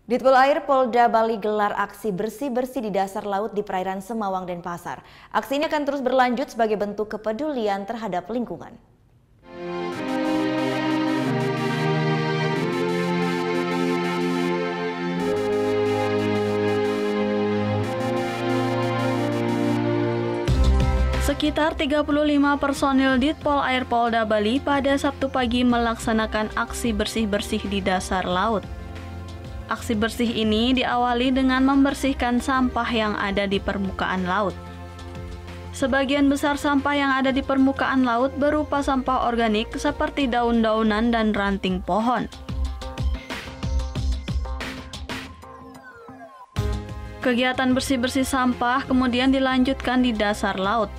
Ditpol Air Polda Bali gelar aksi bersih-bersih di dasar laut di perairan Semawang, Denpasar. Aksi ini akan terus berlanjut sebagai bentuk kepedulian terhadap lingkungan. Sekitar 35 personil Ditpol Air Polda Bali pada Sabtu pagi melaksanakan aksi bersih-bersih di dasar laut. Aksi bersih ini diawali dengan membersihkan sampah yang ada di permukaan laut. Sebagian besar sampah yang ada di permukaan laut berupa sampah organik seperti daun-daunan dan ranting pohon. Kegiatan bersih-bersih sampah kemudian dilanjutkan di dasar laut.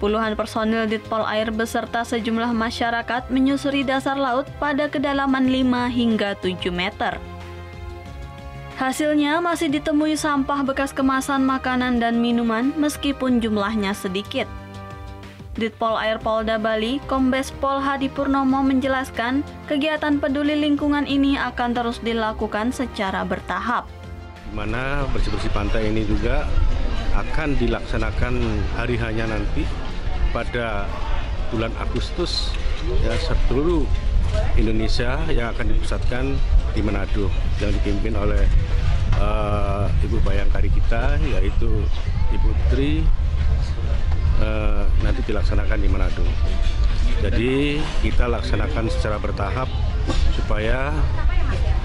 Puluhan personil Ditpol Air beserta sejumlah masyarakat menyusuri dasar laut pada kedalaman 5 hingga 7 meter. Hasilnya masih ditemui sampah bekas kemasan makanan dan minuman meskipun jumlahnya sedikit. Ditpol Air Polda Bali, Kombes Pol Hadi Purnomo menjelaskan, kegiatan peduli lingkungan ini akan terus dilakukan secara bertahap. Di mana bersih-bersih pantai ini juga akan dilaksanakan hari hanya nanti pada bulan Agustus ya, seluruh Indonesia yang akan dipusatkan di Manado yang dipimpin oleh Ibu Bayangkari kita, yaitu Ibu Tri, nanti dilaksanakan di Manado. Jadi kita laksanakan secara bertahap supaya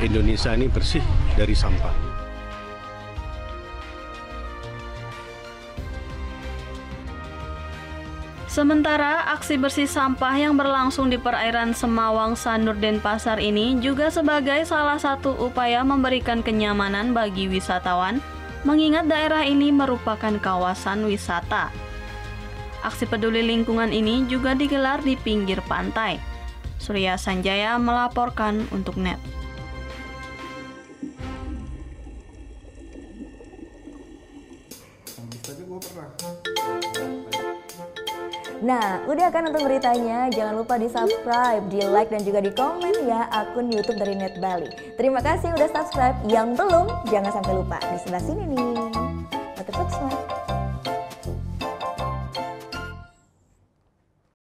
Indonesia ini bersih dari sampah. Sementara aksi bersih sampah yang berlangsung di perairan Semawang, Sanur, Denpasar ini juga sebagai salah satu upaya memberikan kenyamanan bagi wisatawan, mengingat daerah ini merupakan kawasan wisata. Aksi peduli lingkungan ini juga digelar di pinggir pantai. Surya Sanjaya melaporkan untuk NET. Nah, udah kan nonton beritanya? Jangan lupa di-subscribe, di-like, dan juga di-komen ya akun YouTube dari Net Bali. Terima kasih udah subscribe. Yang belum, jangan sampai lupa. Di sebelah sini nih, notif subscribe.